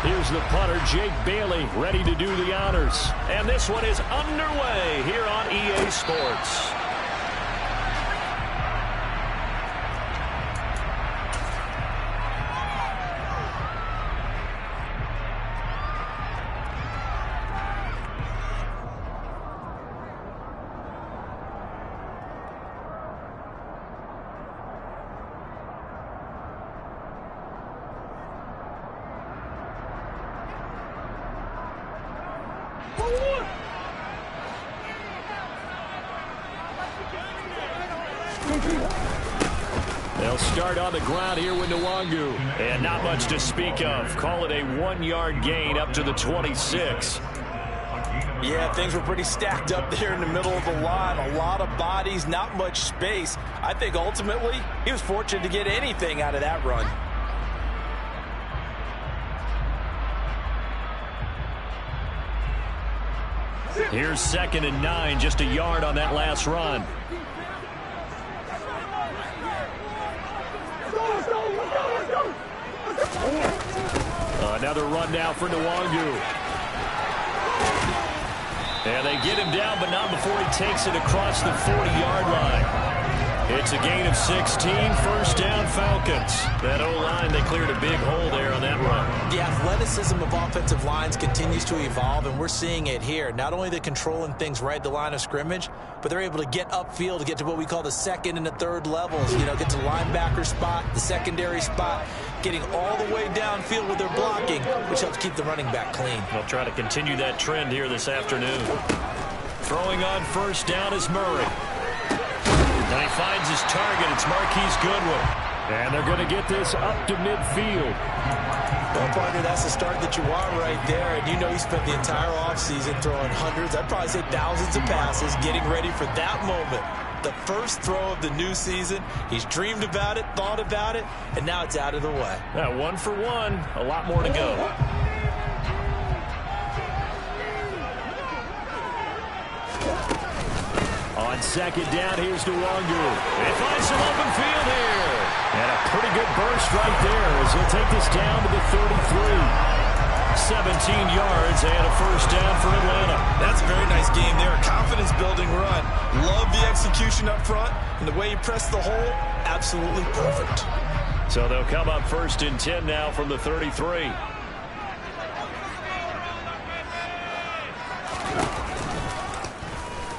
Here's the punter, Jake Bailey, ready to do the honors. And this one is underway here on EA Sports. They'll start on the ground here with Nwangu. And not much to speak of. Call it a 1-yard gain up to the 26. Yeah, things were pretty stacked up there in the middle of the line. A lot of bodies, not much space. I think ultimately he was fortunate to get anything out of that run. Here's 2nd and 9, just a yard on that last run. Another run now for Nwangu. And they get him down, but not before he takes it across the 40-yard line. It's a gain of 16, first down Falcons. That O-line, they cleared a big hole there on that run. The athleticism of offensive lines continues to evolve, and we're seeing it here. Not only are they controlling things right at the line of scrimmage, but they're able to get upfield to get to what we call the second and the third levels. You know, get to the linebacker spot, the secondary spot, getting all the way downfield with their blocking, which helps keep the running back clean. They'll try to continue that trend here this afternoon. Throwing on first down is Murray. And he finds his target. It's Marquise Goodwin. And they're going to get this up to midfield. Well, partner, that's the start that you want right there. And you know he spent the entire offseason throwing hundreds, I'd probably say thousands of passes, getting ready for that moment. The first throw of the new season. He's dreamed about it, thought about it, and now it's out of the way. Yeah, 1 for 1. A lot more to go. On 2nd down, here's Nwangu. They find some open field here. And a pretty good burst right there as he'll take this down to the 33. 17 yards and a first down for Atlanta. That's a very nice game there. A confidence-building run. Love the execution up front. And the way he pressed the hole, absolutely perfect. So they'll come up 1st and 10 now from the 33.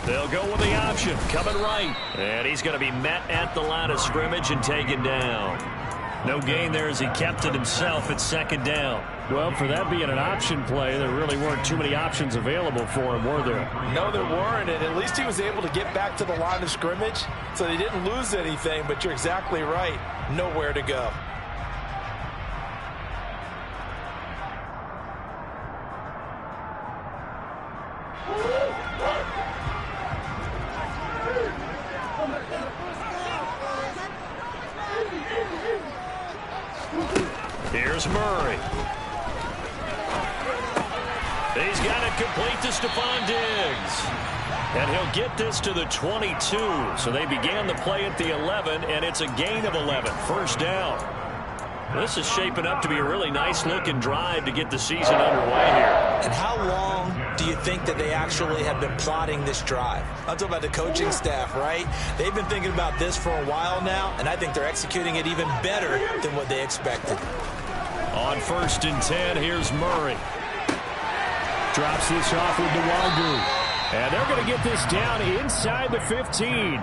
They'll go with the option, coming right. And he's going to be met at the line of scrimmage and taken down. No gain there as he kept it himself at 2nd down. Well, for that being an option play, there really weren't too many options available for him, were there? No, there weren't, and at least he was able to get back to the line of scrimmage, so they didn't lose anything, but you're exactly right. Nowhere to go. Here's Murray. He's got it complete to Stephon Diggs. And he'll get this to the 22. So they began the play at the 11, and it's a gain of 11. First down. This is shaping up to be a really nice-looking drive to get the season underway here. And how long do you think that they actually have been plotting this drive? I'm talking about the coaching staff, right? They've been thinking about this for a while now, and I think they're executing it even better than what they expected. On 1st and 10, here's Murray. Drops this off with Nwangu. And they're going to get this down inside the 15.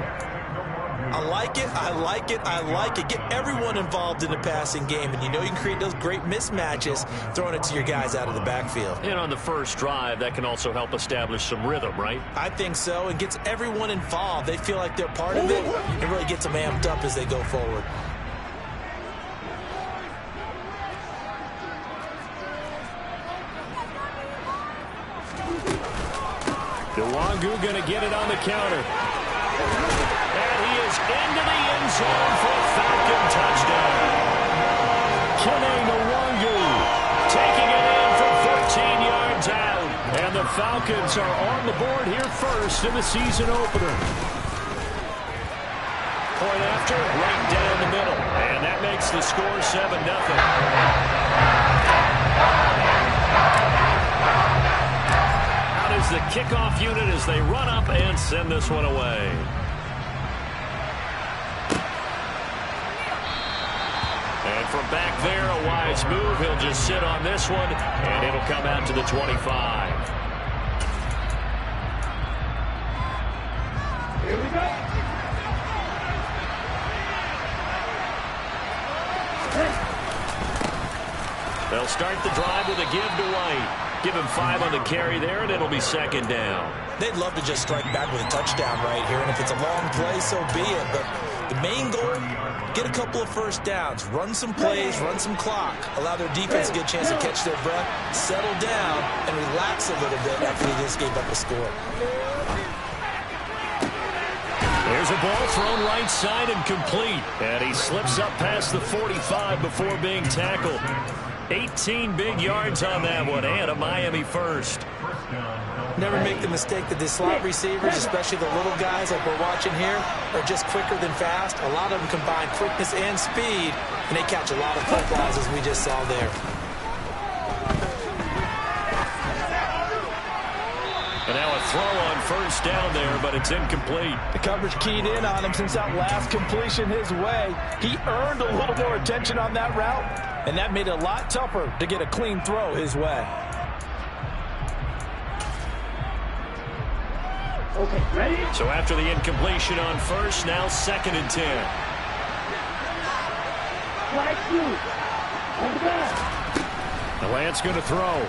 I like it, I like it, I like it. Get everyone involved in the passing game, and you know you can create those great mismatches throwing it to your guys out of the backfield. And on the first drive, that can also help establish some rhythm, right? I think so, and gets everyone involved. They feel like they're part of it, and really gets them amped up as they go forward. Nwangu going to get it on the counter. And he is into the end zone for a Falcon touchdown. Kene Nwangu taking it in from 14 yards out. And the Falcons are on the board here first in the season opener. Point after, right down the middle. And that makes the score 7-0. the kickoff unit as they run up and send this one away. And from back there, a wise move. He'll just sit on this one, and it'll come out to the 25. Here we go. They'll start the drive with a give to White. Give him 5 on the carry there, and it'll be second down. They'd love to just strike back with a touchdown right here, and if it's a long play, so be it. But the main goal, get a couple of first downs, run some plays, run some clock, allow their defense to get a chance to catch their breath, settle down, and relax a little bit after they just gave up a score. There's a ball thrown right side and complete. And he slips up past the 45 before being tackled. 18 big yards on that one, and a Miami first. Never make the mistake that the slot receivers, especially the little guys like we're watching here, are just quicker than fast. A lot of them combine quickness and speed, and they catch a lot of footballs, as we just saw there. And now a throw on first down there, but it's incomplete. The coverage keyed in on him since that last completion his way. He earned a little more attention on that route, and that made it a lot tougher to get a clean throw his way. Okay, ready? So after the incompletion on first, now 2nd and 10. Like you. Hold back. The Lance going to throw.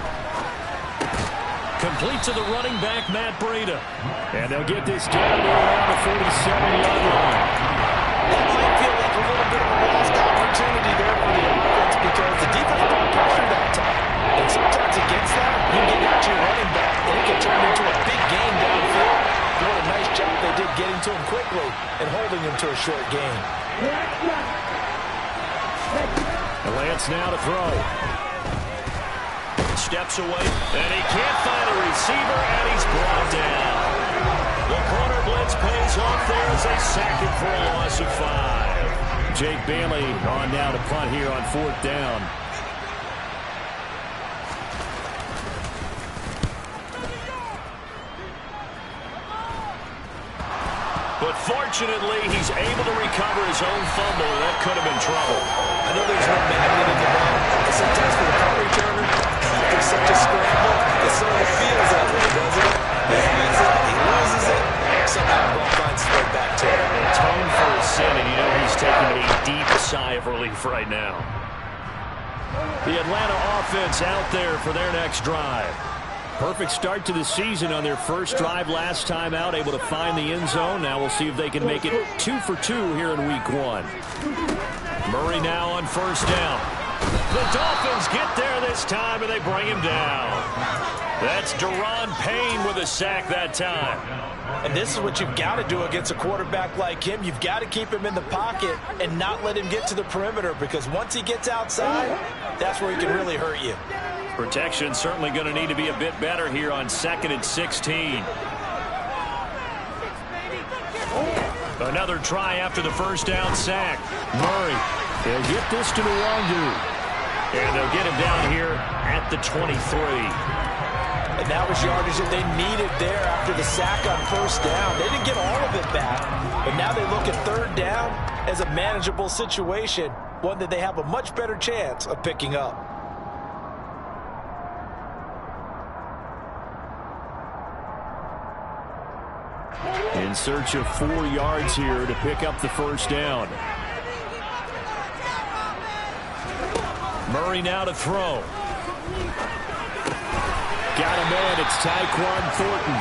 Complete to the running back, Matt Breida. And they'll get this down to around the 47-yard line. That might feel like a little bit of a lost opportunity there for the offense because the defense brought pressure that time. And sometimes against that, you get out your running back, and it can turn into a big game downfield. What a nice job they did getting to him quickly and holding him to a short gain. The Lance now to throw. Steps away, and he can't find a receiver, and he's brought down. The corner blitz pays off there as they sack him for a loss of 5. Jake Bailey on now to punt here on 4th down. But fortunately, he's able to recover his own fumble. That could have been trouble. I know there's no magnet in the ball, but sometimes for the punt returner, there's such a scramble, it sort of feels that way, doesn't it? He has it, he loses it, somehow the ball finds its way back to him. Atone for his sin, and you know he's taking a deep sigh of relief right now. The Atlanta offense out there for their next drive. Perfect start to the season on their first drive last time out, able to find the end zone. Now we'll see if they can make it 2 for 2 here in week 1. Murray now on first down. The Dolphins get there this time, and they bring him down. That's Deron Payne with a sack that time. And this is what you've got to do against a quarterback like him. You've got to keep him in the pocket and not let him get to the perimeter, because once he gets outside, that's where he can really hurt you. Protection certainly going to need to be a bit better here on 2nd and 16. Another try after the first down sack. Murray, they'll get this to Nwangu. And they'll get him down here at the 23. And that was yardage that they needed there after the sack on first down. They didn't get all of it back, but now they look at 3rd down as a manageable situation, one that they have a much better chance of picking up. In search of 4 yards here to pick up the first down. Murray now to throw. Got him in. It's Tyquan Thornton.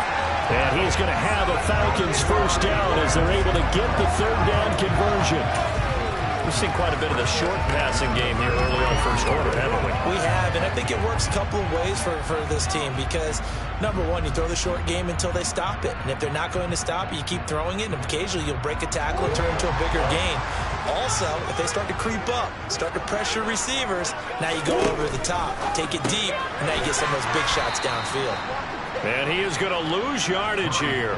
And he's going to have a Falcons first down as they're able to get the 3rd down conversion. We've seen quite a bit of the short passing game here early on first quarter, haven't we? We have, and I think it works a couple of ways for this team because, number one, you throw the short game until they stop it. And if they're not going to stop it, you keep throwing it, and occasionally you'll break a tackle and turn it into a bigger gain. Also, if they start to creep up, start to pressure receivers, now you go over the top, take it deep, and now you get some of those big shots downfield. And he is going to lose yardage here.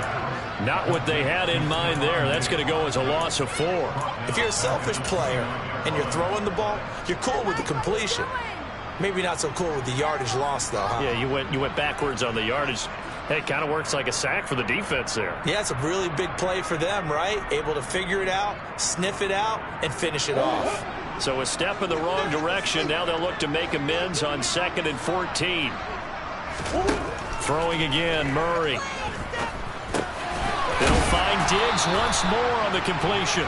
Not what they had in mind there. That's going to go as a loss of 4. If you're a selfish player and you're throwing the ball, you're cool with the completion. Maybe not so cool with the yardage loss, though, huh? Yeah, you went backwards on the yardage. It kind of works like a sack for the defense there. Yeah, it's a really big play for them, right? Able to figure it out, sniff it out, and finish it off. So a step in the wrong direction. Now they'll look to make amends on 2nd and 14. Throwing again, Murray. They'll find Diggs once more on the completion.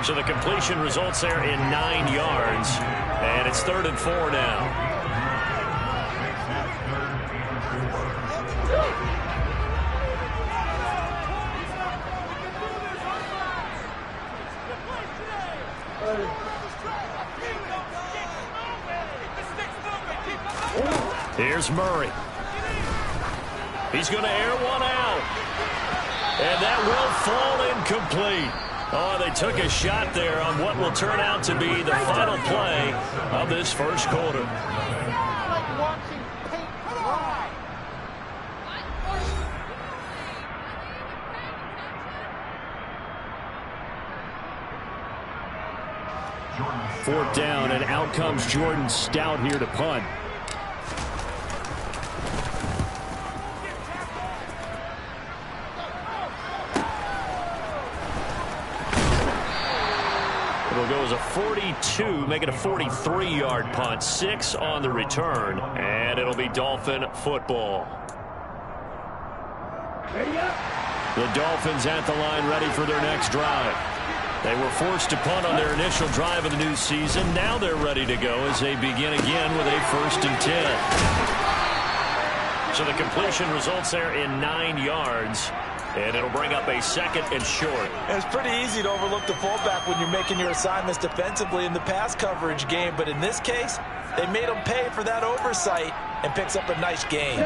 So the completion results there in 9 yards. And it's 3rd and 4 now. Here's Murray. He's going to air one out. And that will fall incomplete. Oh, they took a shot there on what will turn out to be the final play of this first quarter. Fourth down, and out comes Jordan Stout here to punt. It'll go as a 42, make it a 43-yard punt, 6 on the return, and it'll be Dolphin football. The Dolphins at the line, ready for their next drive. They were forced to punt on their initial drive of the new season. Now they're ready to go as they begin again with a 1st and 10. So the completion results there in 9 yards. And it'll bring up a 2nd and short. It's pretty easy to overlook the fullback when you're making your assignments defensively in the pass coverage game. But in this case, they made him pay for that oversight and picks up a nice gain.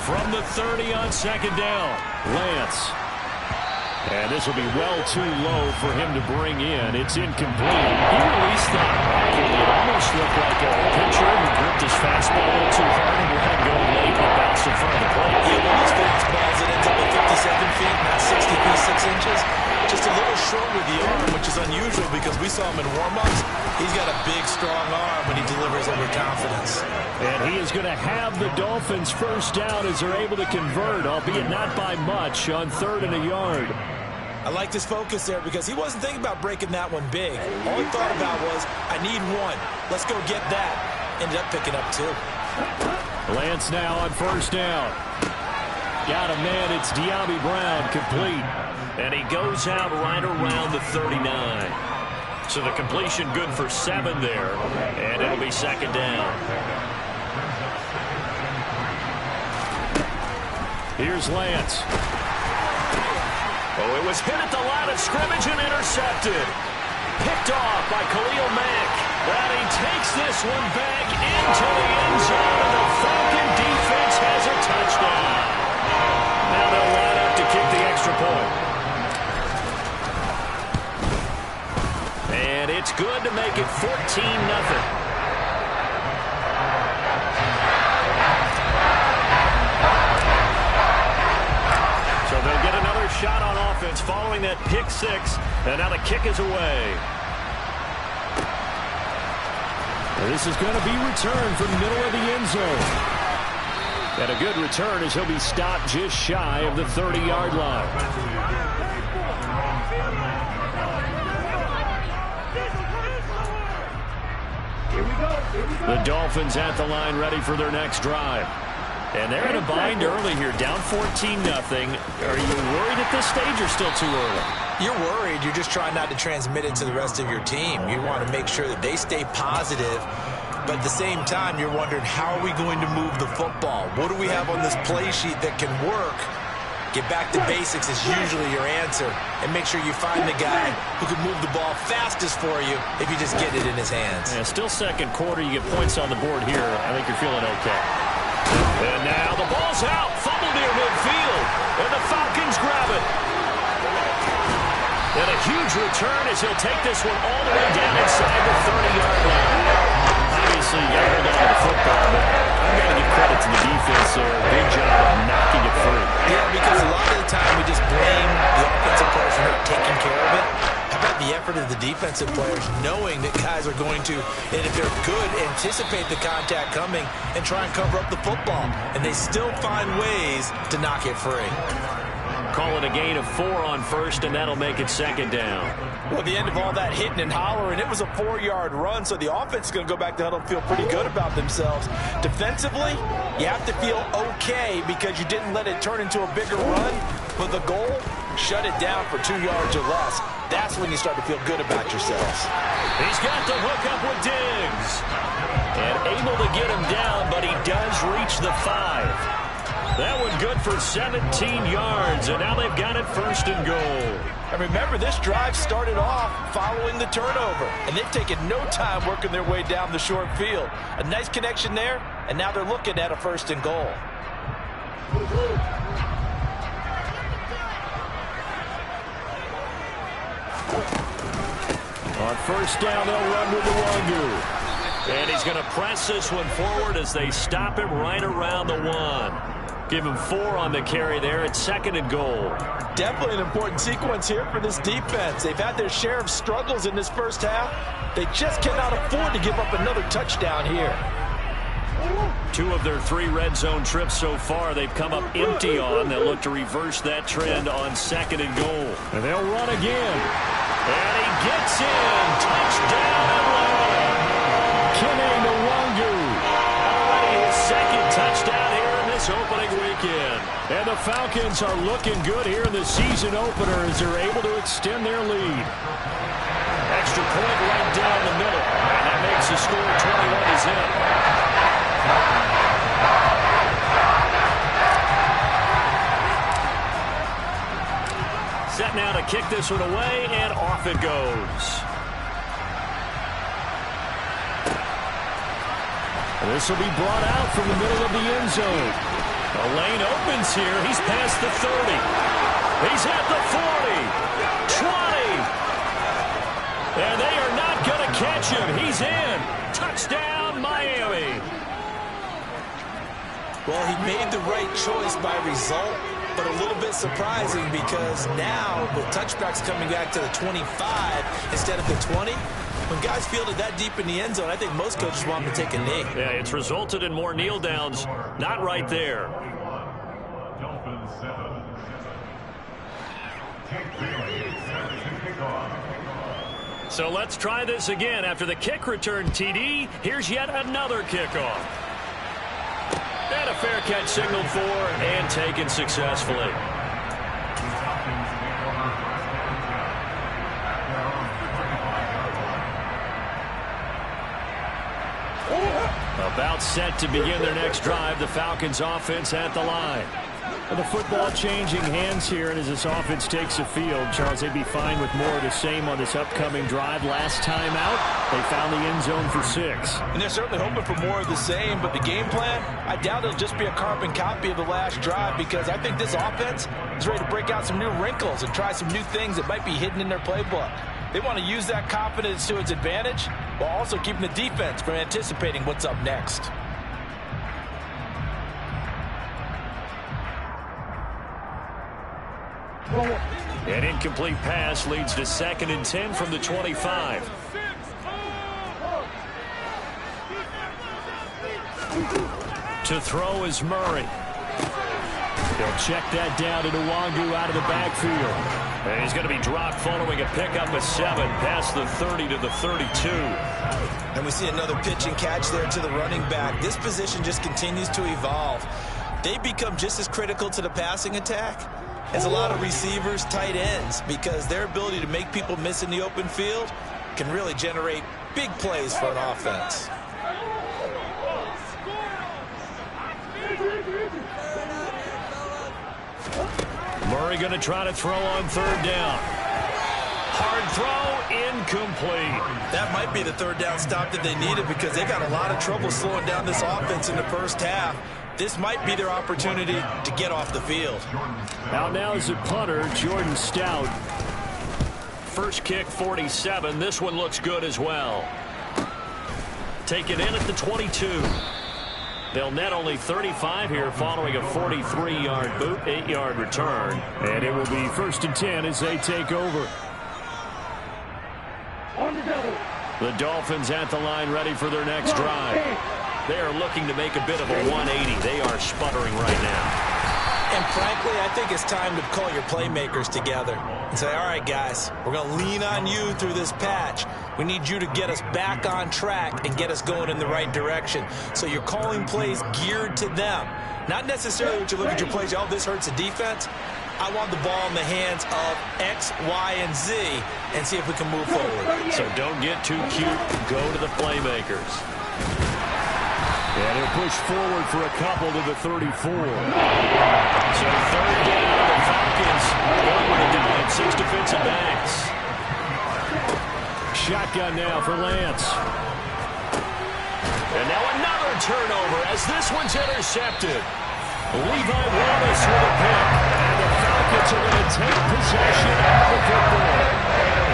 From the 30 on 2nd down, Lance. And this will be well too low for him to bring in. It's incomplete. He released that awkwardly. It almost looked like a pitcher who gripped his fastball a little too hard and let it go late and bounced in front of the plate. Yeah, one of those fastballs that ends up at 57 feet, not 60 feet 6 inches. Just a little short with the arm, which is unusual because we saw him in warm-ups. He's got a big, strong arm when he delivers under confidence. And he is going to have the Dolphins first down as they're able to convert, albeit not by much, on 3rd and a yard. I like this focus there because he wasn't thinking about breaking that one big. All he thought about was, I need one. Let's go get that. Ended up picking up 2. Lance now on 1st down. Got a man. It's De'Ami Brown, complete. And he goes out right around the 39. So the completion good for 7 there. And it'll be 2nd down. Here's Lance. Oh, it was hit at the line of scrimmage and intercepted. Picked off by Khalil Mack. And he takes this one back into the end zone. And the Falcon defense has a touchdown. Now they'll line up to kick the extra point. And it's good to make it 14-0. They'll get another shot on offense following that pick 6, and now the kick is away. This is going to be returned from the middle of the end zone. And a good return as he'll be stopped just shy of the 30-yard line. The Dolphins at the line ready for their next drive. And they're in a bind early here, down 14-0. Are you worried at this stage or still too early? You're worried. You're just trying not to transmit it to the rest of your team. You want to make sure that they stay positive. But at the same time, you're wondering, how are we going to move the football? What do we have on this play sheet that can work? Get back to basics is usually your answer. And make sure you find the guy who can move the ball fastest for you if you just get it in his hands. Yeah, still 2nd quarter. You get points on the board here. I think you're feeling okay. And now the ball's out. Fumble near midfield. And the Falcons grab it. And a huge return as he'll take this one all the way down inside the 30-yard line. Obviously, you got to hold on to the football, but I've got to give credit to the defense there. Big job of knocking it free. Yeah, because a lot of the time we just blame the offensive personnel defensive players knowing that guys are going to, and if they're good, anticipate the contact coming and try and cover up the football. And they still find ways to knock it free. Call it a gain of 4 on first, and that'll make it second down. Well, at the end of all that hitting and hollering, it was a 4-yard run, so the offense is going to go back to huddle and feel pretty good about themselves. Defensively, you have to feel okay because you didn't let it turn into a bigger run, but the goal, shut it down for 2 yards or less. That's when you start to feel good about yourselves. He's got the hook up with Diggs. And able to get him down, but he does reach the 5. That one good for 17 yards, and now they've got it first and goal. And remember, this drive started off following the turnover, and they've taken no time working their way down the short field. A nice connection there, and now they're looking at a first and goal. On first down, they'll run with the Wangu. And he's going to press this one forward as they stop him right around the 1. Give him 4 on the carry there at second and goal. Definitely an important sequence here for this defense. They've had their share of struggles in this first half. They just cannot afford to give up another touchdown here. 2 of their 3 red zone trips so far they've come up empty on. They'll look to reverse that trend on second and goal. And they'll run again. And he gets in. Touchdown Atlanta. Kenny Nwangu. Already his second touchdown here in this opening weekend. And the Falcons are looking good here in the season opener as they're able to extend their lead. Extra point right down the middle. And that makes the score 21-0. Set now to kick this one away, and off it goes. This will be brought out from the middle of the end zone. The lane opens here. He's past the 30. He's at the 40. 20. And they are not going to catch him. He's in. Touchdown, Miami. Well, he made the right choice by result, but a little bit surprising because now with touchbacks coming back to the 25 instead of the 20, when guys fielded that deep in the end zone, I think most coaches want them to take a knee. Yeah, it's resulted in more kneel downs. Not right there. So let's try this again. After the kick return TD, here's yet another kickoff. And a fair catch signaled for and taken successfully. About set to begin their next drive, the Falcons offense at the line. The football changing hands here, and as this offense takes the field, Charles, they'd be fine with more of the same on this upcoming drive. Last time out, they found the end zone for 6. And they're certainly hoping for more of the same, but the game plan, I doubt it'll just be a carbon copy of the last drive because I think this offense is ready to break out some new wrinkles and try some new things that might be hidden in their playbook. They want to use that confidence to its advantage while also keeping the defense from anticipating what's up next. An incomplete pass leads to 2nd and 10 from the 25. To throw is Murray. They'll check that down to Nwangu out of the backfield. And he's going to be dropped following a pickup of 7 past the 30 to the 32. And we see another pitch and catch there to the running back. This position just continues to evolve. They become just as critical to the passing attack as a lot of receivers, tight ends, because their ability to make people miss in the open field can really generate big plays for an offense. Murray going to try to throw on 3rd down. Hard throw, incomplete. That might be the 3rd down stop that they needed because they got a lot of trouble slowing down this offense in the first half. This might be their opportunity to get off the field. Out now is the punter, Jordan Stout. First kick, 47. This one looks good as well. Take it in at the 22. They'll net only 35 here following a 43-yard boot, 8-yard return. And it will be 1st and 10 as they take over. The Dolphins at the line ready for their next drive. They are looking to make a bit of a 180. They are sputtering right now. And frankly, I think it's time to call your playmakers together and say, all right, guys, we're going to lean on you through this patch. We need you to get us back on track and get us going in the right direction. So you're calling plays geared to them. Not necessarily what you look at your plays, oh, this hurts the defense. I want the ball in the hands of X, Y, and Z and see if we can move forward. So don't get too cute. Go to the playmakers. And he'll push forward for a couple to the 34. So third down, the Falcons going with a down, 6 defensive backs. Shotgun now for Lance. And now another turnover as this one's intercepted. Levi Wallace with a pick. And the Falcons are going to take possession of the football.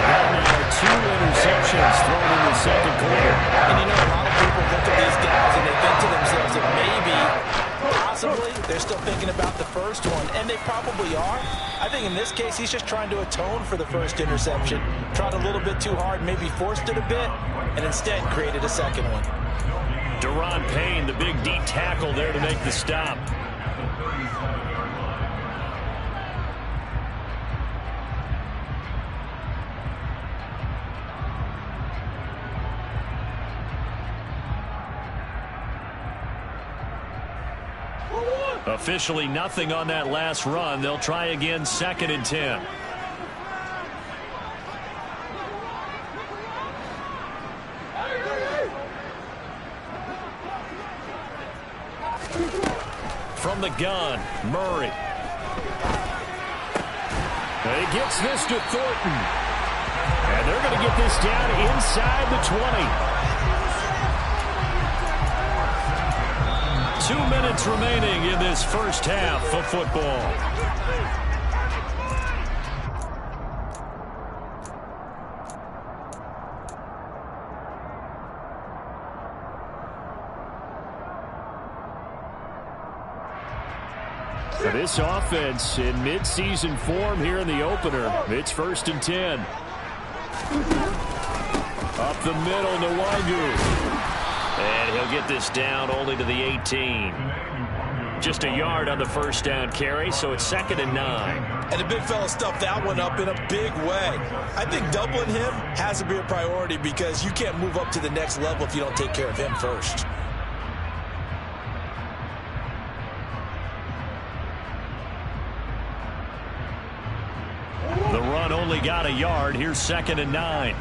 And now 2 interceptions thrown in the second quarter. And you know, a lot of people look at these guys and they think to themselves that maybe, possibly, they're still thinking about the first one, and they probably are. I think in this case, he's just trying to atone for the first interception. Tried a little bit too hard, maybe forced it a bit, and instead created a second one. Deron Payne, the big D tackle there to make the stop. Officially nothing on that last run. They'll try again, 2nd and 10. From the gun, Murray. He gets this to Thornton. And they're going to get this down inside the 20. 2 minutes remaining in this first half of football. So this offense in midseason form here in the opener. It's 1st and 10. Up the middle, Nwangu. And he'll get this down only to the 18. Just a yard on the first down carry, so it's 2nd and 9. And the big fella stuffed that one up in a big way. I think doubling him has to be a priority because you can't move up to the next level if you don't take care of him first. The run only got a yard. Here's 2nd and 9.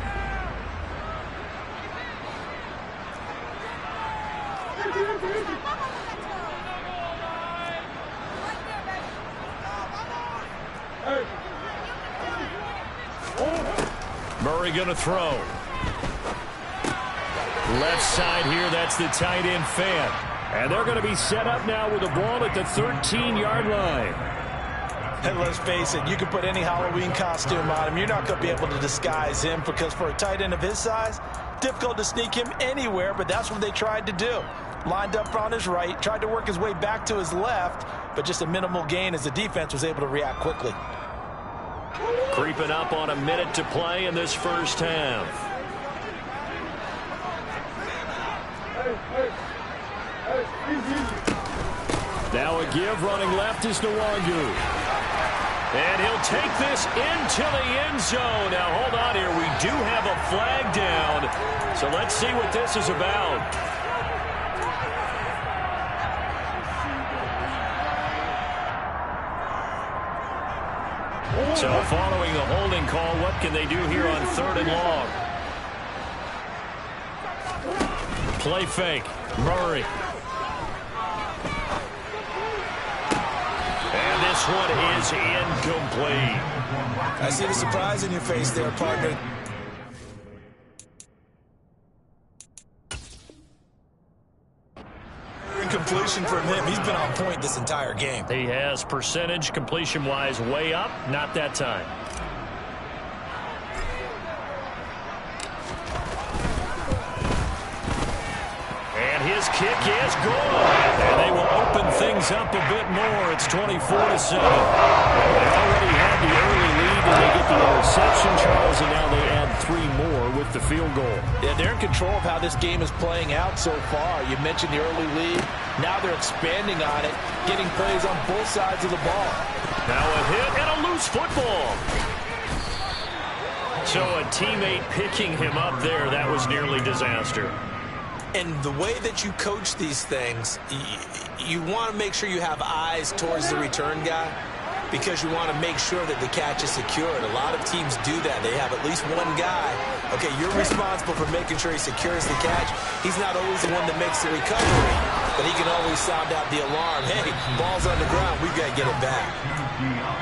Murray going to throw. Left side here, that's the tight end fan. And they're going to be set up now with the ball at the 13-yard line. And let's face it, you can put any Halloween costume on him. You're not going to be able to disguise him because for a tight end of his size, difficult to sneak him anywhere, but that's what they tried to do. Lined up on his right, tried to work his way back to his left, but just a minimal gain as the defense was able to react quickly. Creeping up on a minute to play in this first half. Now a give running left is Nwangu. And he'll take this into the end zone. Now hold on here. We do have a flag down. So let's see what this is about. So following the holding call, what can they do here on 3rd and long? Play fake. Murray. And this one is incomplete. I see the surprise in your face there, partner. Completion from him. He's been on point this entire game. He has percentage completion-wise way up. Not that time. And his kick is good. And they will open things up a bit more. It's 24-7. They already had the early lead, and they get the interception, Charles, and now they add 3 more with the field goal. Yeah, they're in control of how this game is playing out so far. You mentioned the early lead. Now they're expanding on it, getting plays on both sides of the ball. Now a hit and a loose football. So a teammate picking him up there, that was nearly disaster. And the way that you coach these things, you want to make sure you have eyes towards the return guy because you want to make sure that the catch is secured. A lot of teams do that. They have at least one guy. Okay, you're responsible for making sure he secures the catch. He's not always the one that makes the recovery, but he can always sound out the alarm. Hey, ball's on the ground. We've got to get it back.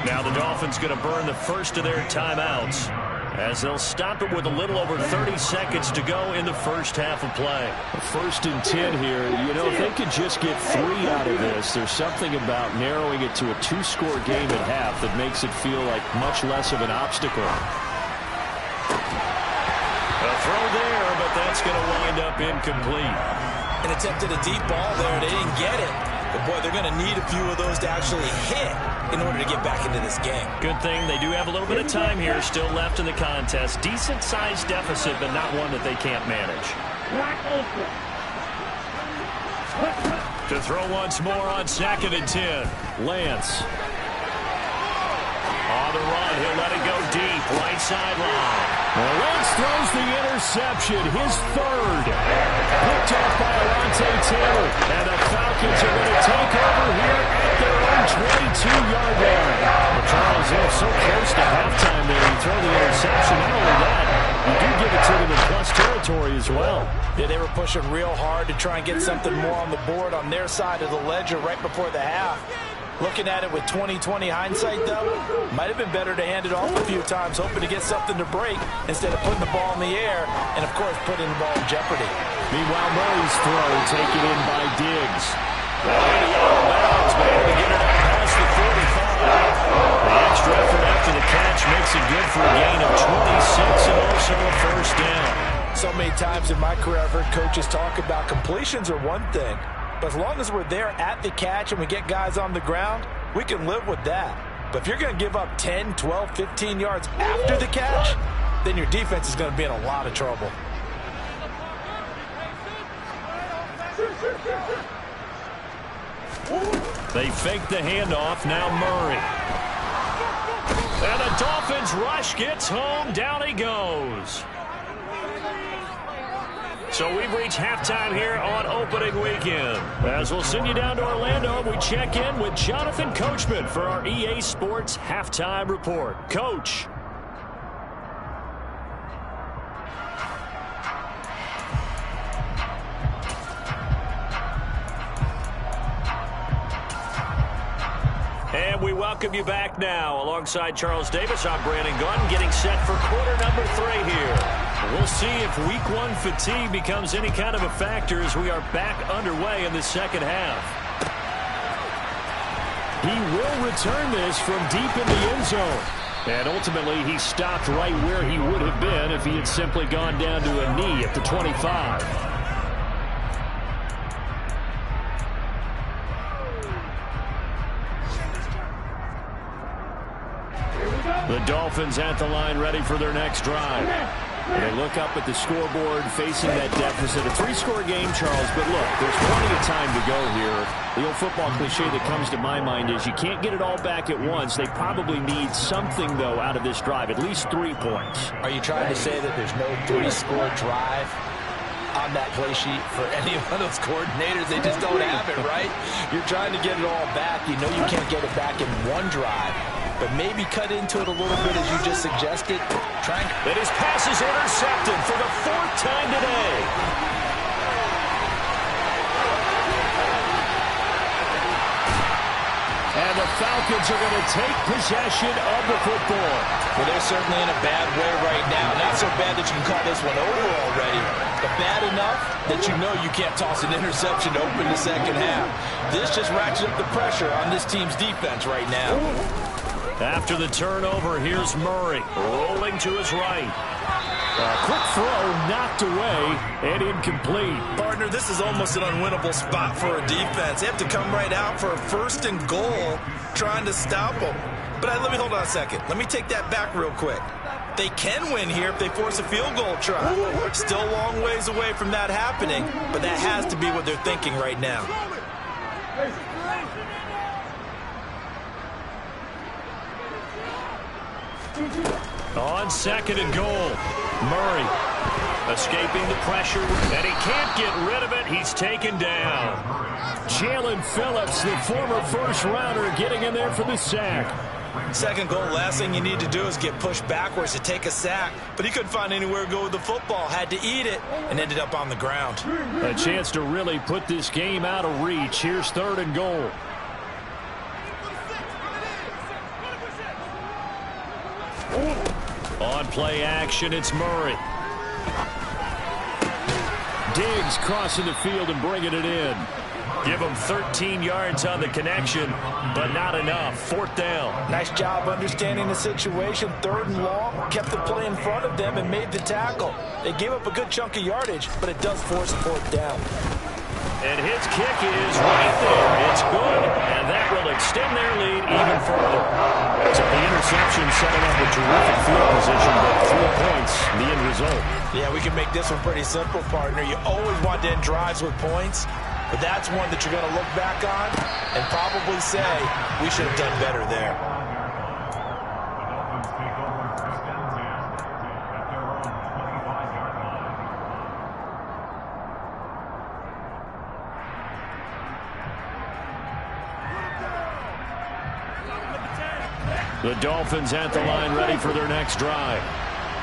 Now the Dolphins going to burn the first of their timeouts, as they'll stop it with a little over 30 seconds to go in the first half of play. 1st and 10 here. You know, if they could just get 3 out of this, there's something about narrowing it to a 2-score game at half that makes it feel like much less of an obstacle. A throw there, but that's going to wind up incomplete. And attempted a deep ball there. They didn't get it. But, boy, they're going to need a few of those to actually hit in order to get back into this game. Good thing they do have a little bit of time here still left in the contest. Decent-sized deficit, but not one that they can't manage. To throw once more on 2nd and 10. Lance. On the run, he'll let it go deep, right sideline. Well, Lance throws the interception, his 3rd. Picked off by Alontae Taylor. And the Falcons are going to take over here at their own 22-yard line. Well, Charles, they're so close to halftime there. You throw the interception. Not only that, you do give it to them in plus territory as well. Yeah, they were pushing real hard to try and get something more on the board on their side of the ledger right before the half. Looking at it with 20/20 hindsight, though, might have been better to hand it off a few times, hoping to get something to break instead of putting the ball in the air and, of course, putting the ball in jeopardy. Meanwhile, Murray's throw taken in by Diggs. But able to get it out past the 45. The extra effort after the catch makes it good for a gain of 26 and also a first down. So many times in my career I've heard coaches talk about completions are one thing. But as long as we're there at the catch and we get guys on the ground, we can live with that. But if you're going to give up 10, 12, 15 yards after the catch, then your defense is going to be in a lot of trouble. They fake the handoff, now Murray. And the Dolphins rush gets home, down he goes. So we've reached halftime here on opening weekend. As we'll send you down to Orlando, we check in with Jonathan Coachman for our EA Sports Halftime Report. Coach. And we welcome you back now. Alongside Charles Davis, I'm Brandon Gunn, getting set for quarter number 3 here. We'll see if week 1 fatigue becomes any kind of a factor as we are back underway in the second half. He will return this from deep in the end zone. And ultimately, he stopped right where he would have been if he had simply gone down to a knee at the 25. The Dolphins at the line, ready for their next drive. And they look up at the scoreboard, facing that deficit. A 3-score game, Charles, but look, there's plenty of time to go here. The old football cliche that comes to my mind is you can't get it all back at once. They probably need something, though, out of this drive, at least 3 points. Are you trying to say that there's no 3-score drive on that play sheet for any one of those coordinators? They just don't have it, right? You're trying to get it all back. You know you can't get it back in one drive. But maybe cut into it a little bit as you just suggested. And his pass is intercepted for the 4th time today. And the Falcons are going to take possession of the football. Well, they're certainly in a bad way right now. Not so bad that you can call this one over already, but bad enough that you know you can't toss an interception to open the second half. This just ratchets up the pressure on this team's defense right now. After the turnover, here's Murray, rolling to his right. A quick throw knocked away and incomplete. Partner, this is almost an unwinnable spot for a defense. They have to come right out for a 1st and goal trying to stop them. But let me hold on a second. Let me take that back real quick. They can win here if they force a field goal try. Still a long ways away from that happening, but that has to be what they're thinking right now. On 2nd and goal, Murray escaping the pressure, and he can't get rid of it. He's taken down. Jalen Phillips, the former first-rounder, getting in there for the sack. 2nd goal, last thing you need to do is get pushed backwards to take a sack. But he couldn't find anywhere to go with the football, had to eat it, and ended up on the ground. A chance to really put this game out of reach. Here's 3rd and goal. On play action, it's Murray. Diggs crossing the field and bringing it in. Give him 13 yards on the connection, but not enough. 4th down. Nice job understanding the situation. 3rd and long, kept the play in front of them and made the tackle. They gave up a good chunk of yardage, but it does force a 4th down. And his kick is right there. It's good, and that will extend their lead even further. So the interception setting up a terrific field position, but 3 points, the end result. Yeah, we can make this one pretty simple, partner. You always want to end drives with points, but that's one that you're going to look back on and probably say, we should have done better there. The Dolphins at the line ready for their next drive.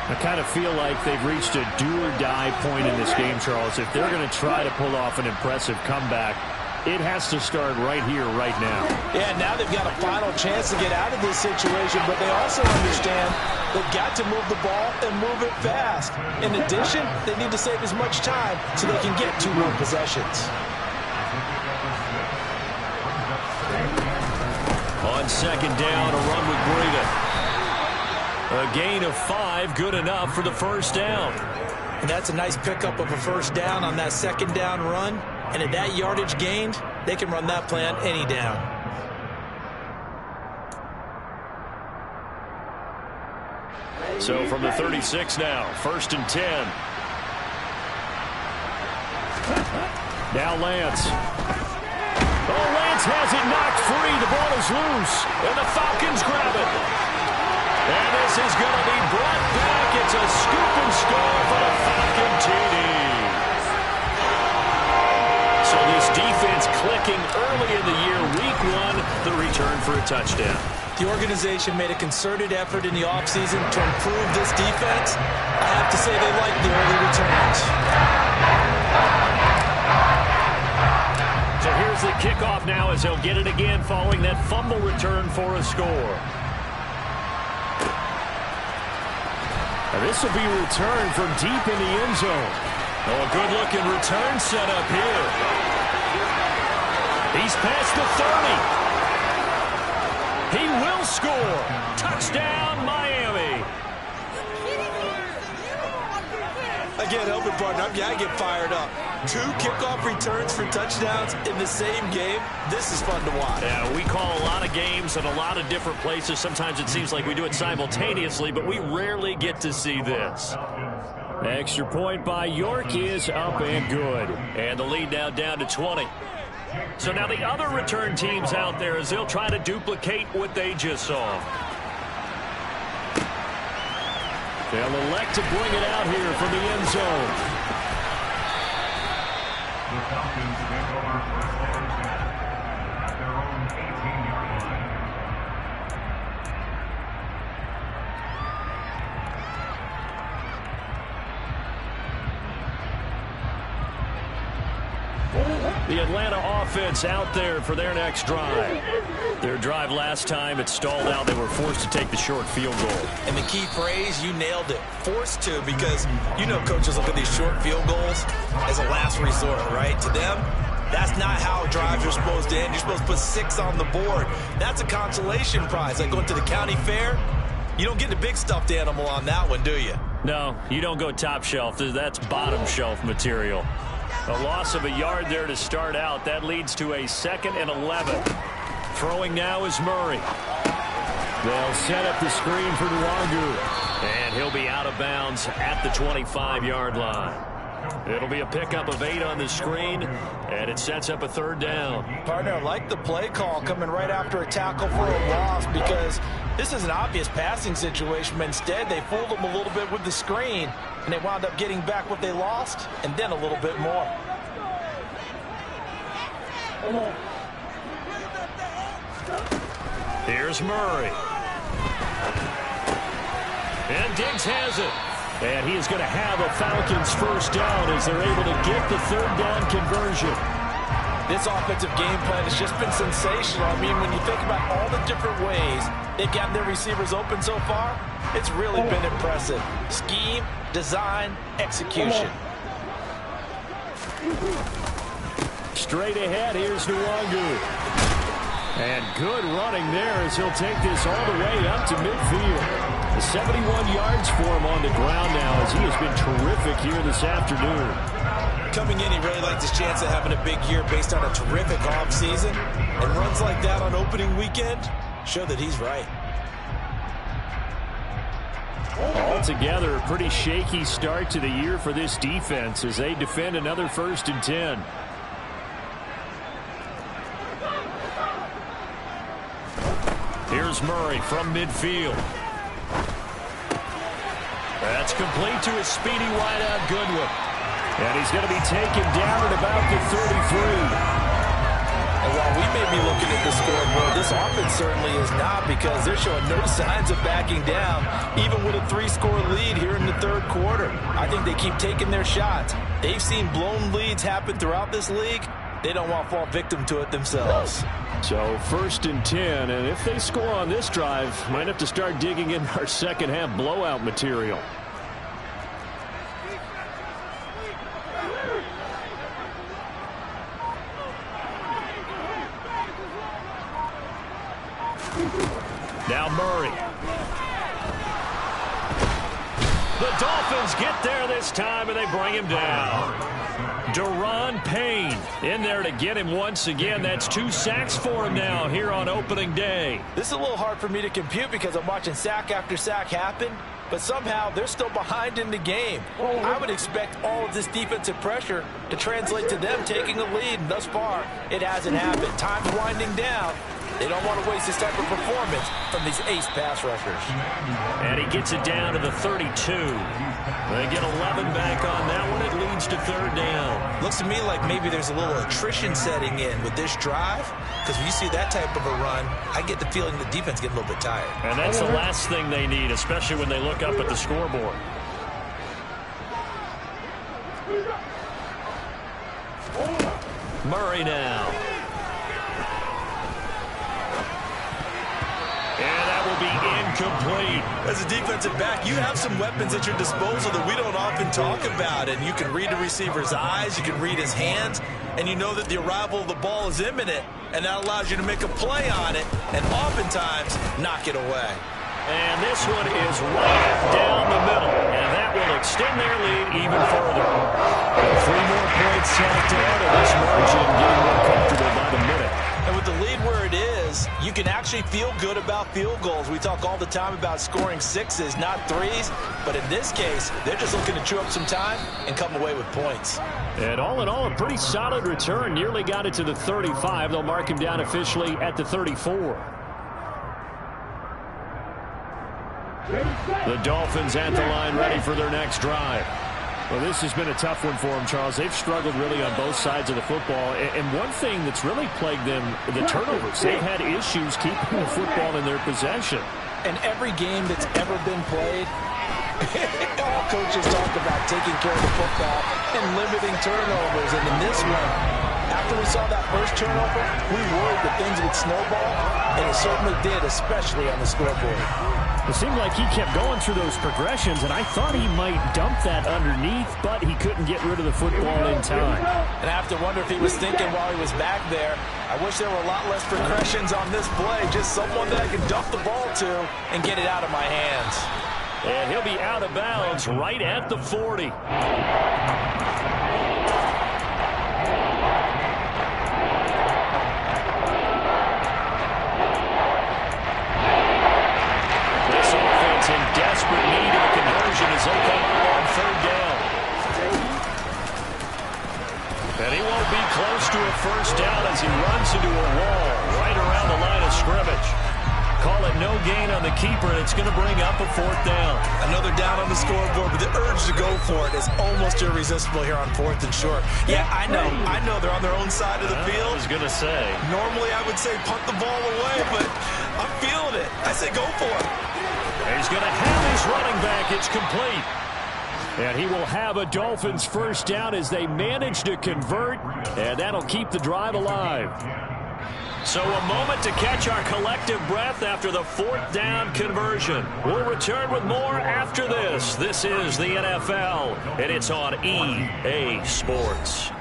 I kind of feel like they've reached a do-or-die point in this game, Charles. If they're going to try to pull off an impressive comeback, it has to start right here, right now. Yeah, now they've got a final chance to get out of this situation, but they also understand they've got to move the ball and move it fast. In addition, they need to save as much time so they can get 2 more possessions. On 2nd down, a run with Breida. A gain of 5, good enough for the 1st down. And that's a nice pickup of a 1st down on that 2nd down run. And at that yardage gained, they can run that play on any down. So from the 36 now, 1st and 10. Now Lance. Oh, Lance has it knocked free. The ball is loose, and the Falcons grab it. And this is going to be brought back. It's a scoop and score for the Falcon TD. So this defense clicking early in the year, week 1, the return for a touchdown. The organization made a concerted effort in the offseason to improve this defense. I have to say they like the early returns. So here's the kickoff now as they'll get it again following that fumble return for a score. And this will be returned from deep in the end zone. Oh, a good-looking return set up here. He's past the 30. He will score. Touchdown, Miami. I can't help it, partner. I get fired up. 2 kickoff returns for touchdowns in the same game. This is fun to watch. Yeah, we call a lot of games at a lot of different places. Sometimes it seems like we do it simultaneously, but we rarely get to see this. Extra point by York is up and good. And the lead now down to 20. So now the other return teams out there as they'll try to duplicate what they just saw. They'll elect to bring it out here from the end zone. The Falcons take over first down snap at their own 18-yard line. The Atlanta offense out there for their next drive. Their drive last time, it stalled out. They were forced to take the short field goal. And the key phrase, you nailed it. Forced to, because you know coaches look at these short field goals as a last resort, right? To them, that's not how drives are supposed to end. You're supposed to put 6 on the board. That's a consolation prize. Like going to the county fair, you don't get the big stuffed animal on that one, do you? No, you don't go top shelf. That's bottom shelf material. A loss of a yard there to start out. That leads to a 2nd and 11. Throwing now is Murray. They'll set up the screen for Nwangu. And he'll be out of bounds at the 25-yard line. It'll be a pickup of 8 on the screen, and it sets up a 3rd down. Partner, I like the play call coming right after a tackle for a loss, because this is an obvious passing situation, but instead they fooled them a little bit with the screen, and they wound up getting back what they lost, and then a little bit more. Here's Murray. And Diggs has it. And he is going to have a Falcons 1st down as they're able to get the 3rd down conversion. This offensive game plan has just been sensational. I mean, when you think about all the different ways they've gotten their receivers open so far, it's really been impressive. Scheme, design, execution. Straight ahead, here's Nwangu. And good running there as he'll take this all the way up to midfield. 71 yards for him on the ground now as he has been terrific here this afternoon. Coming in, he really liked his chance of having a big year based on a terrific offseason. And runs like that on opening weekend show that he's right. Altogether, a pretty shaky start to the year for this defense as they defend another 1st and 10. Here's Murray from midfield. That's complete to his speedy wideout Goodwin. And he's going to be taken down at about the 33. And while we may be looking at the scoreboard, this offense certainly is not, because they're showing no signs of backing down, even with a 3-score lead here in the 3rd quarter. I think they keep taking their shots. They've seen blown leads happen throughout this league. They don't want to fall victim to it themselves. So 1st and 10, and if they score on this drive, might have to start digging in our second-half blowout material. Now Murray. The Dolphins get there this time, and they bring him down. Daron Payne in there to get him once again. That's 2 sacks for him now here on opening day. This is a little hard for me to compute because I'm watching sack after sack happen, but somehow they're still behind in the game. I would expect all of this defensive pressure to translate to them taking a lead, and thus far it hasn't happened. Time's winding down. They don't want to waste this type of performance from these ace pass rushers. And he gets it down to the 32. They get 11 back on that one. It leads to 3rd down. Looks to me like maybe there's a little attrition setting in with this drive, because when you see that type of a run, I get the feeling the defense getting a little bit tired. And that's the last thing they need, especially when they look up at the scoreboard. Murray now. And that will be incomplete. As a defensive back, you have some weapons at your disposal that we don't often talk about. And you can read the receiver's eyes, you can read his hands, and you know that the arrival of the ball is imminent. And that allows you to make a play on it and oftentimes knock it away. And this one is right down the middle. And that will extend their lead even further. 3 more points tacked on, and this margin getting more comfortable by the minute. And with the lead where it is, you can actually feel good about field goals. We talk all the time about scoring 6s, not 3s. But in this case, they're just looking to chew up some time and come away with points. And all in all, a pretty solid return. Nearly got it to the 35. They'll mark him down officially at the 34. The Dolphins at the line, ready for their next drive. Well, this has been a tough one for them, Charles. They've struggled really on both sides of the football. And one thing that's really plagued them, the turnovers. They've had issues keeping the football in their possession. And every game that's ever been played, all coaches talk about taking care of the football and limiting turnovers. And in this one, after we saw that first turnover, we worried that things would snowball, and it certainly did, especially on the scoreboard. It seemed like he kept going through those progressions, and I thought he might dump that underneath, but he couldn't get rid of the football in time. And I have to wonder if he was thinking while he was back there, I wish there were a lot less progressions on this play, just someone that I could dump the ball to and get it out of my hands. And he'll be out of bounds right at the 40. desperate need of a conversion as they come up on third down. And he won't be close to a first down as he runs into a wall right around the line of scrimmage. Call it no gain on the keeper, and it's going to bring up a fourth down. Another down on the scoreboard, but the urge to go for it is almost irresistible here on 4th and short. Yeah, I know they're on their own side of the field. I was going to say. Normally I would say punt the ball away, but I'm feeling it. I say go for it. He's going to have his running back. It's complete. And he will have a Dolphins first down as they manage to convert, and that'll keep the drive alive. So a moment to catch our collective breath after the fourth down conversion. We'll return with more after this. This is the NFL, and it's on EA Sports.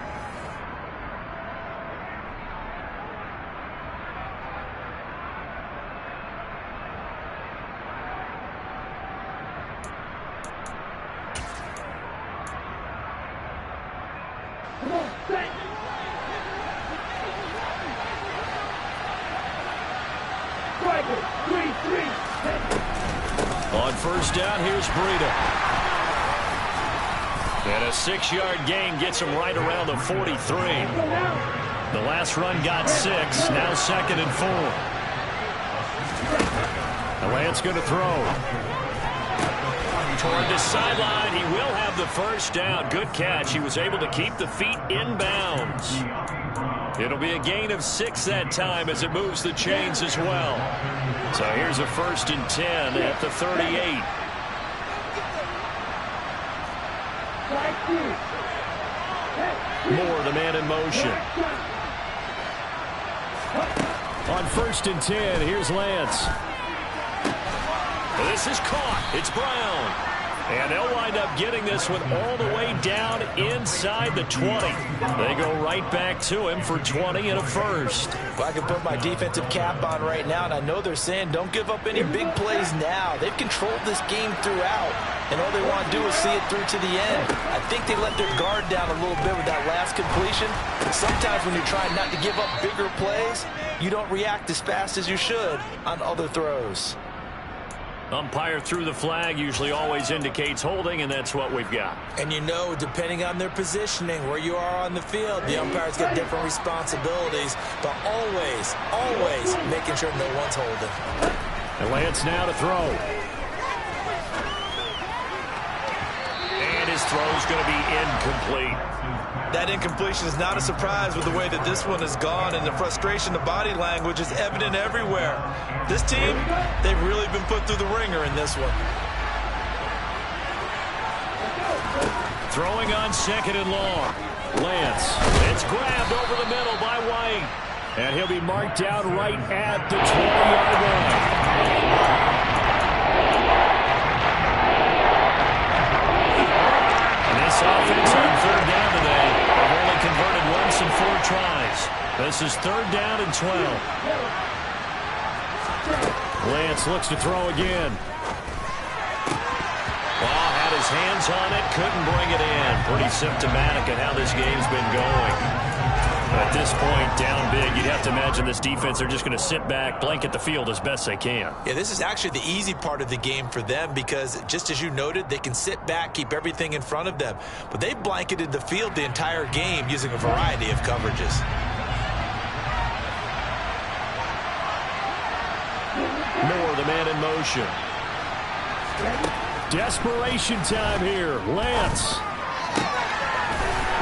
On first down, here's Breida. And a 6-yard gain gets him right around the 43. The last run got 6, now 2nd and 4. And Lance going to throw. Toward the sideline, he will have the first down. Good catch. He was able to keep the feet in bounds. It'll be a gain of 6 that time as it moves the chains as well. So here's a 1st and 10 at the 38. Moore, the man in motion. On 1st and 10, here's Lance. This is caught. It's Brown. And they'll wind up getting this one all the way down inside the 20. They go right back to him for 20 and a first. Well, I can put my defensive cap on right now, and I know they're saying don't give up any big plays now. They've controlled this game throughout, and all they want to do is see it through to the end. I think they let their guard down a little bit with that last completion. Sometimes when you're trying not to give up bigger plays, you don't react as fast as you should on other throws. Umpire threw the flag, usually always indicates holding, and that's what we've got. And you know, depending on their positioning, where you are on the field, the umpires get different responsibilities, but always making sure no one's holding. And Lance now to throw. And his throw's going to be incomplete. That incompletion is not a surprise with the way that this one has gone, and the frustration, the body language is evident everywhere. This team, they've really been put through the ringer in this one. Throwing on 2nd and long. Lance. It's grabbed over the middle by White. And he'll be marked down right at the 20-yard line. This offense on 3rd down today. They've only converted once in 4 tries. This is 3rd down and 12. Lance looks to throw again. Well, had his hands on it, couldn't bring it in. Pretty symptomatic of how this game's been going. At this point, down big, you'd have to imagine this defense, they're just going to sit back, blanket the field as best they can. Yeah, this is actually the easy part of the game for them because, just as you noted, they can sit back, keep everything in front of them. But they blanketed the field the entire game using a variety of coverages. Moore, the man in motion. Desperation time here. Lance.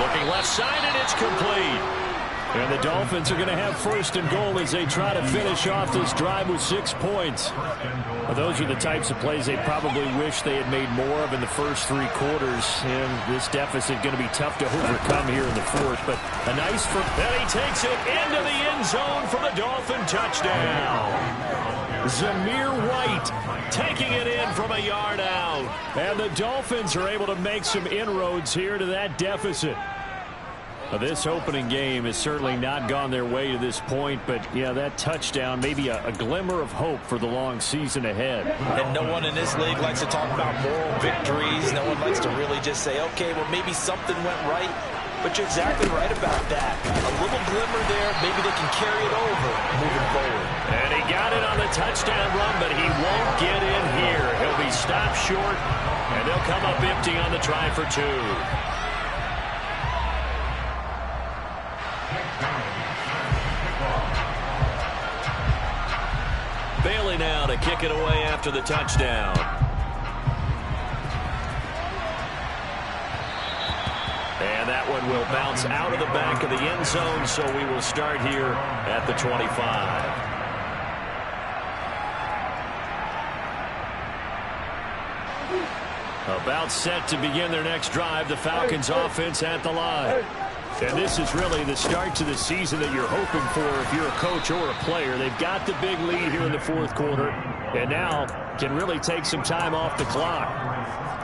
Looking left side, and it's complete. And the Dolphins are going to have 1st and goal as they try to finish off this drive with 6 points. Well, those are the types of plays they probably wish they had made more of in the first 3 quarters. And this deficit going to be tough to overcome here in the 4th. But a nice first. And he takes it into the end zone for the Dolphin touchdown. Zamir White taking it in from a yard out. And the Dolphins are able to make some inroads here to that deficit. Now, this opening game has certainly not gone their way to this point, but, yeah, that touchdown, maybe a glimmer of hope for the long season ahead. And no one in this league likes to talk about moral victories. No one likes to really just say, okay, well, maybe something went right. But you're exactly right about that. A little glimmer there. Maybe they can carry it over moving forward. And he got it on the touchdown run, but he won't get in here. He'll be stopped short, and they'll come up empty on the try for 2. Bailey now to kick it away after the touchdown. And that one will bounce out of the back of the end zone, so we will start here at the 25. About set to begin their next drive, the Falcons offense at the line. And this is really the start to the season that you're hoping for if you're a coach or a player. They've got the big lead here in the fourth quarter, and now can really take some time off the clock.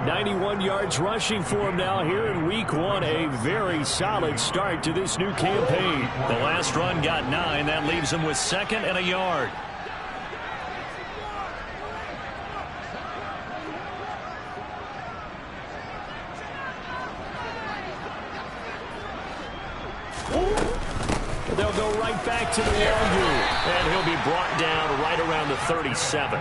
91 yards rushing for him now here in week 1. A very solid start to this new campaign. The last run got 9. That leaves him with 2nd and a yard. They'll go right back to the Longu, and he'll be brought down right around the 37.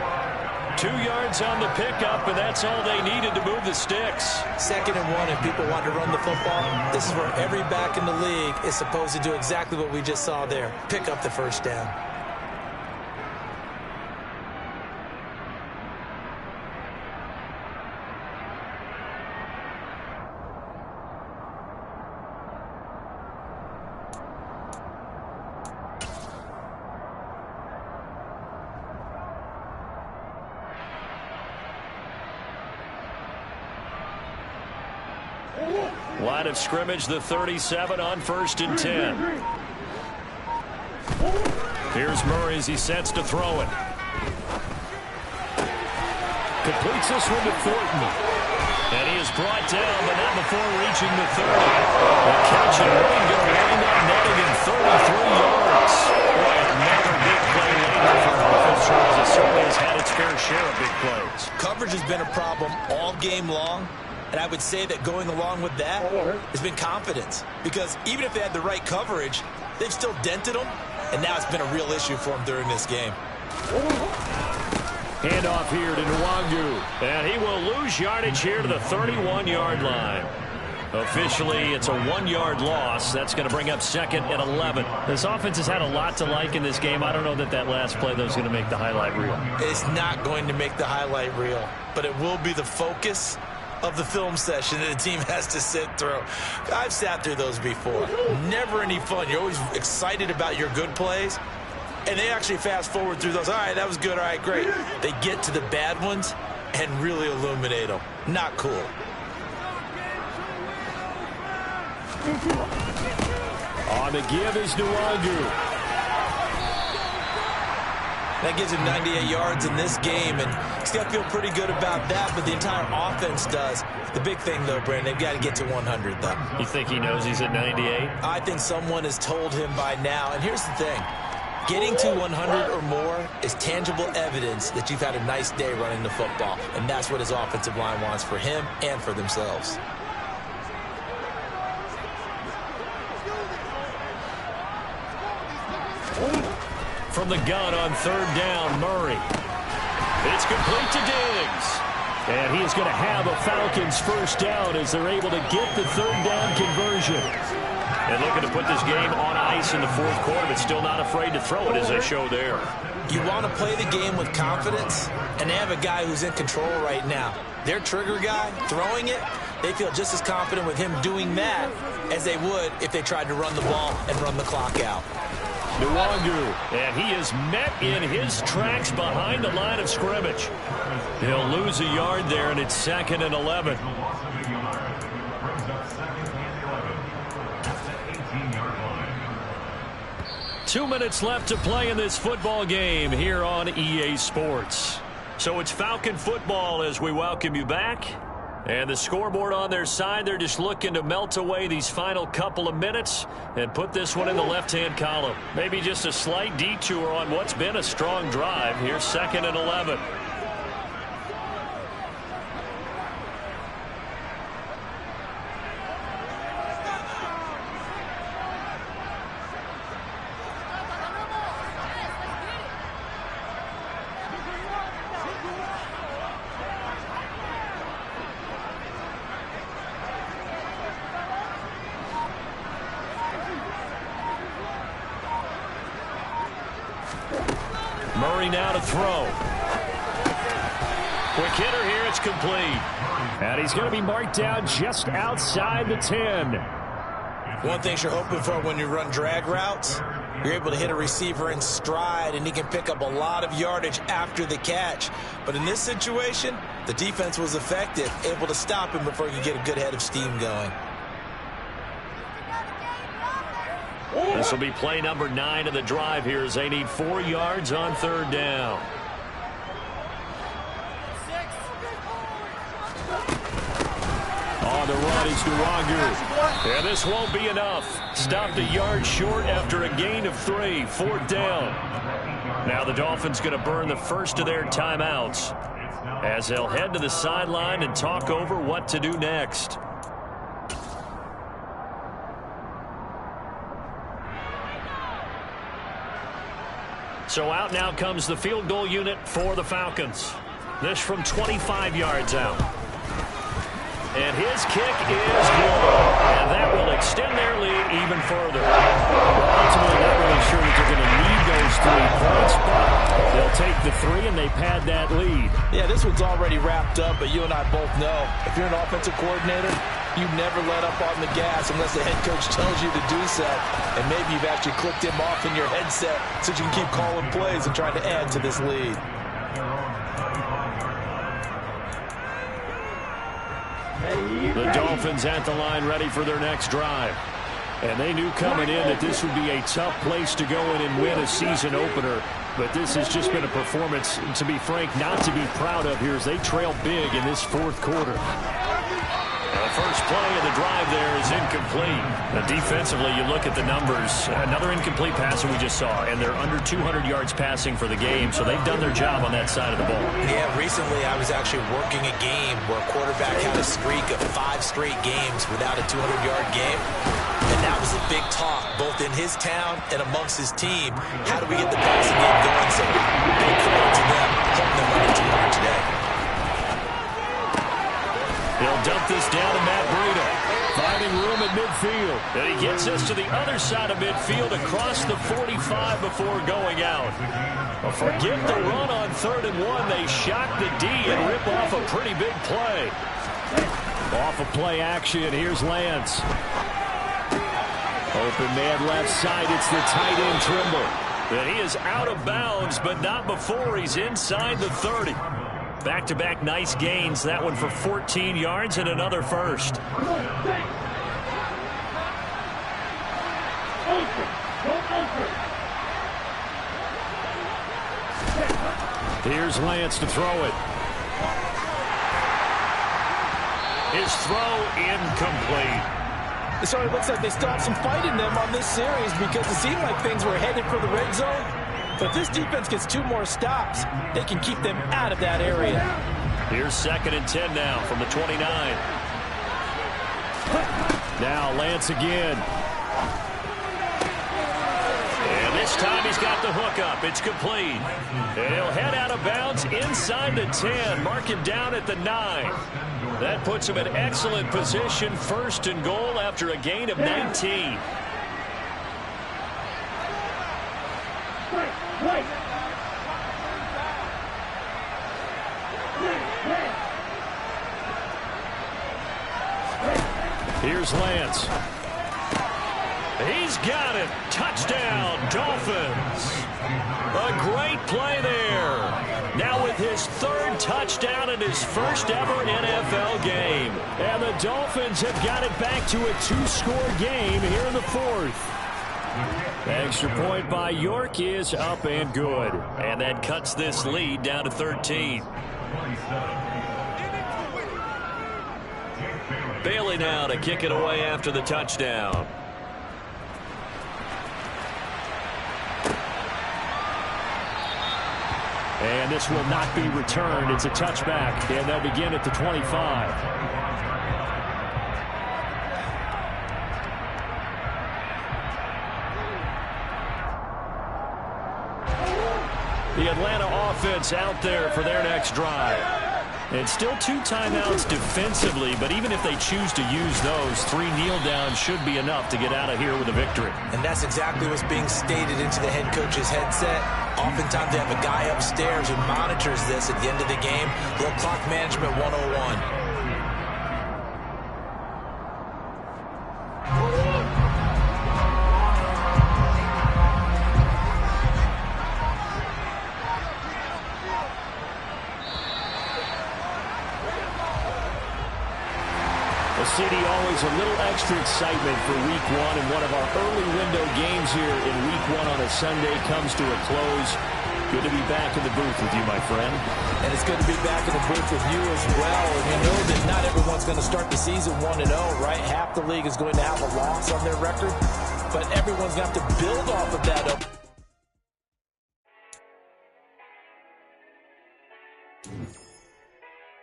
2 yards on the pickup, and that's all they needed to move the sticks. 2nd and 1, if people want to run the football, this is where every back in the league is supposed to do exactly what we just saw there. Pick up the first down. Line of scrimmage, the 37 on 1st and 10. Here's Murray as he sets to throw it. Completes this one to Thornton. And he is brought down, but not before reaching the 30. The catch and run going to wind up netting in 33 yards. Boy, another big play later for offense. Charles certainly has had its fair share of big plays. Coverage has been a problem all game long. And I would say that going along with that has been confidence. Because even if they had the right coverage, they've still dented them. And now it's been a real issue for them during this game. Handoff here to Nwangu. And he will lose yardage here to the 31-yard line. Officially, it's a 1-yard loss. That's going to bring up 2nd and 11. This offense has had a lot to like in this game. I don't know that last play, though, is going to make the highlight reel. It's not going to make the highlight reel. But it will be the focus of the film session that the team has to sit through. I've sat through those before. Never any fun. You're always excited about your good plays, and they actually fast forward through those. All right, that was good. All right, great. They get to the bad ones and really illuminate them. Not cool. On the give is Nwangu. That gives him 98 yards in this game, and he's got to feel pretty good about that, but the entire offense does. The big thing, though, Brandon, they've got to get to 100, though. You think he knows he's at 98? I think someone has told him by now, and here's the thing. Getting to 100 or more is tangible evidence that you've had a nice day running the football, and that's what his offensive line wants for him and for themselves. From the gun on 3rd down, Murray. It's complete to Diggs. And he is going to have a Falcons first down as they're able to get the 3rd down conversion. And looking to put this game on ice in the fourth quarter, but still not afraid to throw it as they show there. You want to play the game with confidence, and they have a guy who's in control right now. Their trigger guy, throwing it, they feel just as confident with him doing that as they would if they tried to run the ball and run the clock out. Nwangu, and he is met in his tracks behind the line of scrimmage. He'll lose a yard there, and it's 2nd and 11. 2 minutes left to play in this football game here on EA Sports. So it's Falcon football as we welcome you back. And the scoreboard on their side, they're just looking to melt away these final couple of minutes and put this one in the left-hand column. Maybe just a slight detour on what's been a strong drive. Here's 2nd and 11. Murray now to throw. Quick hitter here. It's complete. And he's going to be marked down just outside the 10. One thing you're hoping for when you run drag routes, you're able to hit a receiver in stride, and he can pick up a lot of yardage after the catch. But in this situation, the defense was effective, able to stop him before he could get a good head of steam going. This will be play number 9 of the drive here as they need 4 yards on 3rd down. On the run is Nwangu. And this won't be enough. Stopped a yard short after a gain of 3. 4th down. Now the Dolphins going to burn the first of their timeouts as they'll head to the sideline and talk over what to do next. So out now comes the field goal unit for the Falcons. This from 25 yards out. And his kick is good. And that will extend their lead even further. Ultimately, not really sure that they're going to need those 3 points, but they'll take the 3 and they pad that lead. Yeah, this one's already wrapped up, but you and I both know if you're an offensive coordinator, you never let up on the gas unless the head coach tells you to do so. And maybe you've actually clicked him off in your headset so you can keep calling plays and trying to add to this lead. The Dolphins at the line ready for their next drive. And they knew coming in that this would be a tough place to go in and win a season opener. But this has just been a performance, to be frank, not to be proud of here as they trail big in this 4th quarter. The first play of the drive there is incomplete. Now, defensively, you look at the numbers. Another incomplete pass that we just saw, and they're under 200 yards passing for the game, so they've done their job on that side of the ball. Yeah, recently I was actually working a game where a quarterback had a streak of 5 straight games without a 200-yard game, and that was a big talk, both in his town and amongst his team. How do we get the passing game going? So big credit to them, holding them under 200 today. They'll dump this down to Matt Breida. Finding room at midfield. And he gets us to the other side of midfield across the 45 before going out. Well, forget the run on 3rd and 1. They shock the D and rip off a pretty big play. Off of play action, here's Lance. Open man left side. It's the tight end Trimble. And he is out of bounds, but not before he's inside the 30. Back-to-back nice gains. That one for 14 yards and another first. Here's Lance to throw it. His throw incomplete. So it looks like they stopped some fight in them on this series because it seemed like things were headed for the red zone. But if this defense gets 2 more stops, they can keep them out of that area. Here's 2nd and 10 now from the 29. Now Lance again. And this time he's got the hook up. It's complete. And he'll head out of bounds inside the 10, marking down at the 9. That puts him in excellent position, 1st and goal after a gain of 19. Here's Lance. He's got it. Touchdown, Dolphins. A great play there. Now with his 3rd touchdown in his 1st ever NFL game. And the Dolphins have got it back to a 2-score game here in the 4th. Extra point by York is up and good. And that cuts this lead down to 13. Bailey now to kick it away after the touchdown. And this will not be returned. It's a touchback, and they'll begin at the 25. The Atlanta offense out there for their next drive. And still 2 timeouts defensively, but even if they choose to use those, 3 kneel downs should be enough to get out of here with a victory. And that's exactly what's being stated into the head coach's headset. Oftentimes they have a guy upstairs who monitors this at the end of the game. Little clock management 101. CD, always a little extra excitement for week 1, and one of our early window games here in week 1 on a Sunday comes to a close. Good to be back in the booth with you, my friend. And it's good to be back in the booth with you as well. And you know that not everyone's going to start the season 1-0, right? Half the league is going to have a loss on their record, but everyone's going to have to build off of that.